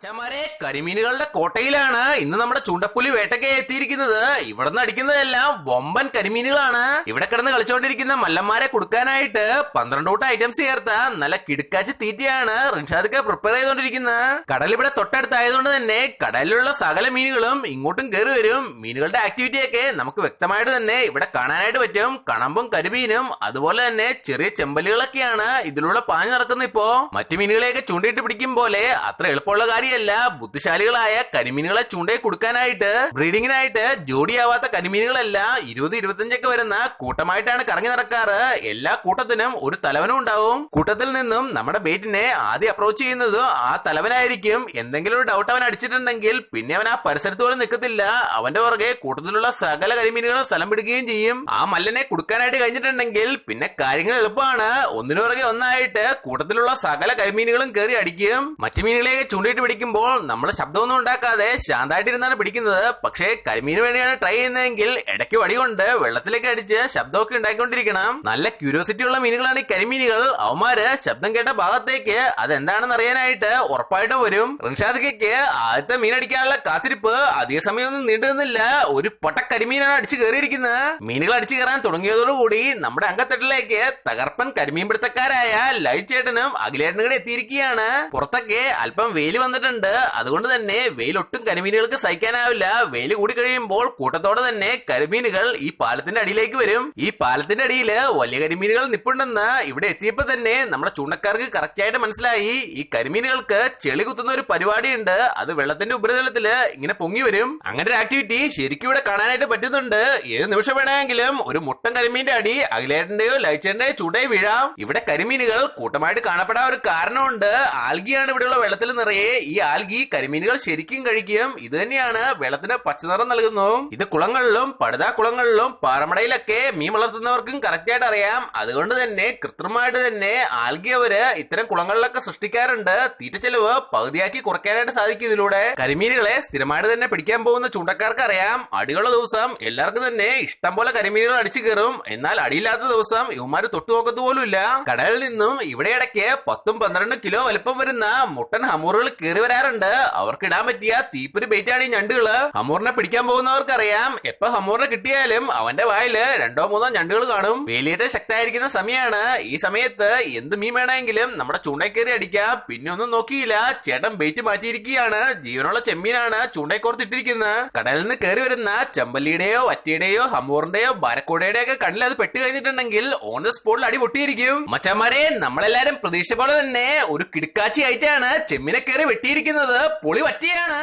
മച്ചാമാരെ, കരിമീനുകളുടെ കോട്ടയിലാണ് ഇന്ന് നമ്മുടെ ചൂണ്ടപ്പുലി വേട്ടയ്ക്ക് എത്തിയിരിക്കുന്നത്. ഇവിടെ നിന്ന് അടിക്കുന്നതെല്ലാം വമ്പൻ കരിമീനുകളാണ്. ഇവിടെ കിടന്ന് കളിച്ചുകൊണ്ടിരിക്കുന്ന മല്ലന്മാരെ കൊടുക്കാനായിട്ട് 12 കൂട്ടം ഐറ്റംസ് ചേർത്ത നല്ല കിടുക്കാച്ചി തീറ്റയാണ് റിൻഷാദൊക്കെ പ്രിപ്പയർ ചെയ്തുകൊണ്ടിരിക്കുന്നത്. കടൽ ഇവിടെ തൊട്ടടുത്തായതുകൊണ്ട് തന്നെ കടലിലുള്ള സകല മീനുകളും ഇങ്ങോട്ടും കയറി വരും. മീനുകളുടെ ആക്ടിവിറ്റി ഒക്കെ നമുക്ക് വ്യക്തമായിട്ട് തന്നെ ഇവിടെ കാണാനായിട്ട് പറ്റും. കണമ്പും കരിമീനും അതുപോലെ തന്നെ ചെറിയ ചെമ്പല്ലികളൊക്കെയാണ് ഇതിലൂടെ പാഞ്ഞു നടക്കുന്നത്. ഇപ്പോ മറ്റു മീനുകളെയൊക്കെ ചൂണ്ടയിട്ട് പിടിക്കും പോലെ അത്ര എളുപ്പമുള്ള കാര്യമല്ല ബുദ്ധിശാലികളായ കരിമീനുകളെ ചൂണ്ടയെ കൊടുക്കാനായിട്ട്. ബ്രീഡിങ്ങിനായിട്ട് ജോഡിയാവാത്ത കരിമീനുകളല്ല 20-25 വരുന്ന കൂട്ടമായിട്ടാണ് കറങ്ങി നടക്കാറ്. എല്ലാ കൂട്ടത്തിനും ഒരു തലവനും ഉണ്ടാവും. കൂട്ടത്തിൽ നിന്നും നമ്മുടെ ബേറ്റിനെ ആദ്യം അപ്രോച്ച് ചെയ്യുന്നത് ആ തലവനായിരിക്കും. എന്തെങ്കിലും ഒരു ഡൗട്ട് അവൻ അടിച്ചിട്ടുണ്ടെങ്കിൽ പിന്നെ അവൻ ആ പരിസരത്ത് പോലും നിൽക്കത്തില്ല. അവന്റെ പുറകെ കൂട്ടത്തിലുള്ള സകല കരിമീനുകളും സ്ഥലം പിടിക്കുകയും ചെയ്യും. ആ മല്ലനെ കൊടുക്കാനായിട്ട് കഴിഞ്ഞിട്ടുണ്ടെങ്കിൽ പിന്നെ കാര്യങ്ങൾ എളുപ്പമാണ്. ഒന്നിനു പുറകെ ഒന്നായിട്ട് കൂട്ടത്തിലുള്ള സകല കരിമീനുകളും കയറി അടിക്കും. മറ്റു മീനുകളെയൊക്കെ ചൂണ്ടിയിട്ട് പിടിക്കുമ്പോൾ നമ്മൾ ശബ്ദമൊന്നും ഉണ്ടാക്കാതെ ശാന്തായിട്ടിരുന്നാണ് പിടിക്കുന്നത്. പക്ഷേ കരിമീന് വേണ്ടിയാണ് ട്രൈ ചെയ്യുന്നതെങ്കിൽ ഇടയ്ക്ക് വടികൊണ്ട് വെള്ളത്തിലേക്ക് അടിച്ച് ശബ്ദമൊക്കെ ഉണ്ടാക്കിക്കൊണ്ടിരിക്കണം. നല്ല ക്യൂരിയോസിറ്റി ഉള്ള മീനുകളാണ് ഈ കരിമീനുകൾ. അവന്മാര് ശബ്ദം കേട്ട ഭാഗത്തേക്ക് അതെന്താണെന്ന് അറിയാനായിട്ട് ഉറപ്പായിട്ടും വരും. റിൻഷാദയ്ക്ക് ആദ്യത്തെ മീനടിക്കാനുള്ള കാത്തിരിപ്പ് അധിക സമയമൊന്നും നീണ്ടു നിന്നില്ല. ഒരു പൊട്ട കരിമീനാണ് അടിച്ചു കയറിയിരിക്കുന്നത്. മീനുകൾ അടിച്ചു കയറാൻ തുടങ്ങിയതോടുകൂടി നമ്മുടെ അങ്കത്തട്ടിലേക്ക് തകർപ്പൻ കരിമീൻ പിടുത്തക്കാരായ ലൈവ് ചേട്ടനും അഖിലേട്ടനും കൂടെ എത്തിയിരിക്കുകയാണ്. പുറത്തൊക്കെ അല്പം വെയിൽ വന്നിട്ടുണ്ട്. അതുകൊണ്ട് തന്നെ വെയിൽ ഒട്ടും കരിമീനുകൾക്ക് സഹിക്കാനാവില്ല. വെയിൽ കൂടി കഴിയുമ്പോൾ കൂട്ടത്തോടെ തന്നെ കരിമീനുകൾ ഈ പാലത്തിന്റെ അടിയിലേക്ക് വരും. ഈ പാലത്തിന്റെ അടിയില് വലിയ കരിമീനുകൾ നിപ്പുണ്ടെന്ന് ഇവിടെ എത്തിയപ്പോ തന്നെ നമ്മുടെ ചൂണ്ടക്കാർക്ക് കറക്റ്റ് ആയിട്ട് മനസ്സിലായി. ഈ കരിമീനുകൾക്ക് ചെളി കുത്തുന്ന ഒരു പരിപാടിയുണ്ട്. അത് വെള്ളത്തിന്റെ ഉപരിതലത്തില് ഇങ്ങനെ പൊങ്ങി വരും. അങ്ങനെ ഒരു ആക്ടിവിറ്റി ശരിക്കും ഇവിടെ കാണാനായിട്ട് പറ്റുന്നുണ്ട്. ഏത് നിമിഷം വേണമെങ്കിലും ഒരു മുട്ടൻ കരിമീന്റെ അടി അഖിലേട്ടന്റെയോ ലൈച്ചേന്റെയോ ചൂടേ വീഴാം. ഇവിടെ കരിമീനുകൾ കൂട്ടമായിട്ട് കാണപ്പെടാൻ ഒരു കാരണമുണ്ട്. ആൽഗിയാണ് ഇവിടെയുള്ള വെള്ളത്തിൽ നിറയെ. ഈ ആൽഗി കരിമീനുകൾ ശരിക്കും കഴിക്കും. ഇത് തന്നെയാണ് വെള്ളത്തിന് പച്ചനിറം നൽകുന്നതും. ഇത് കുളങ്ങളിലും പടുതാ കുളങ്ങളിലും പാറമടയിലൊക്കെ മീൻ വളർത്തുന്നവർക്കും കറക്റ്റ് ആയിട്ട് അറിയാം. അതുകൊണ്ട് തന്നെ കൃത്രിമമായിട്ട് തന്നെ ആൽഗി അവര് ഇത്തരം കുളങ്ങളിലൊക്കെ സൃഷ്ടിക്കാറുണ്ട്. തീറ്റ ചെലവ് പകുതിയാക്കി കുറയ്ക്കാനായിട്ട് സാധിക്കും ഇതിലൂടെ. കരിമീനുകളെ സ്ഥിരമായിട്ട് തന്നെ പിടിക്കാൻ പോകുന്ന ചൂണ്ടക്കാർക്ക് അറിയാം, അടിയുള്ള ദിവസം എല്ലാവർക്കും തന്നെ ഇഷ്ടം പോലെ കരിമീനുകൾ അടിച്ചു കയറും. എന്നാൽ അടിയില്ലാത്ത ദിവസം ഇവന്മാര് തൊട്ടു നോക്കത്ത് പോലുമില്ല. കടലിൽ നിന്നും ഇവിടെ ഇടയ്ക്ക് 10-12 കിലോ വലുപ്പം വരുന്ന മുട്ടൻ ഹമൂറുകൾ കയറി വരാറുണ്ട്. അവർക്ക് ഇടാൻ പറ്റിയ തീപ്പൊരി ബെയ്റ്റാണ് ഈ ഞണ്ടുകള്. ഹമൂറിനെ പിടിക്കാൻ പോകുന്നവർക്ക് അറിയാം, എപ്പോ ഹമൂറിനെ കിട്ടിയാലും അവന്റെ വായില് 2-3 ഞണ്ടുകൾ കാണും. വേലിയേറ്റ ശക്തമായിരിക്കുന്ന സമയമാണ്. ഈ സമയത്ത് എന്ത് മീൻ വേണമെങ്കിലും നമ്മുടെ ചൂണ്ടയിൽ കയറി അടിക്കാം. പിന്നെ ഒന്നും നോക്കിയില്ല, ചേട്ടൻ ബെയ്റ്റ് മാറ്റിയിരിക്കുകയാണ്. ജീവനുള്ള ചെമ്മീനാണ് ചൂണ്ടയിൽ കോർത്തിട്ടിരിക്കുന്നത്. കടലിൽ നിന്ന് കയറി വരുന്ന ചെമ്പല്ലിയുടെയോ വറ്റിയുടെയോ ഹമൂറിന്റെയോ ബാരക്കോടയുടെയോ ഒക്കെ കണ്ണിൽ അത് പെട്ട് കഴിഞ്ഞിട്ടുണ്ടെങ്കിൽ ഓൺ ദ സ്പോട്ടിൽ അടി പൊട്ടിയിരിക്കും. മച്ചന്മാരെ, നമ്മളെല്ലാരും പ്രതീക്ഷ പോലെ തന്നെ ഒരു കിടുക്കാച്ചി ആയിട്ടാണ് ചെമ്മീനെ കയറി വെട്ടിയിരിക്കുന്നത്. പൊളി വറ്റിയാണ്.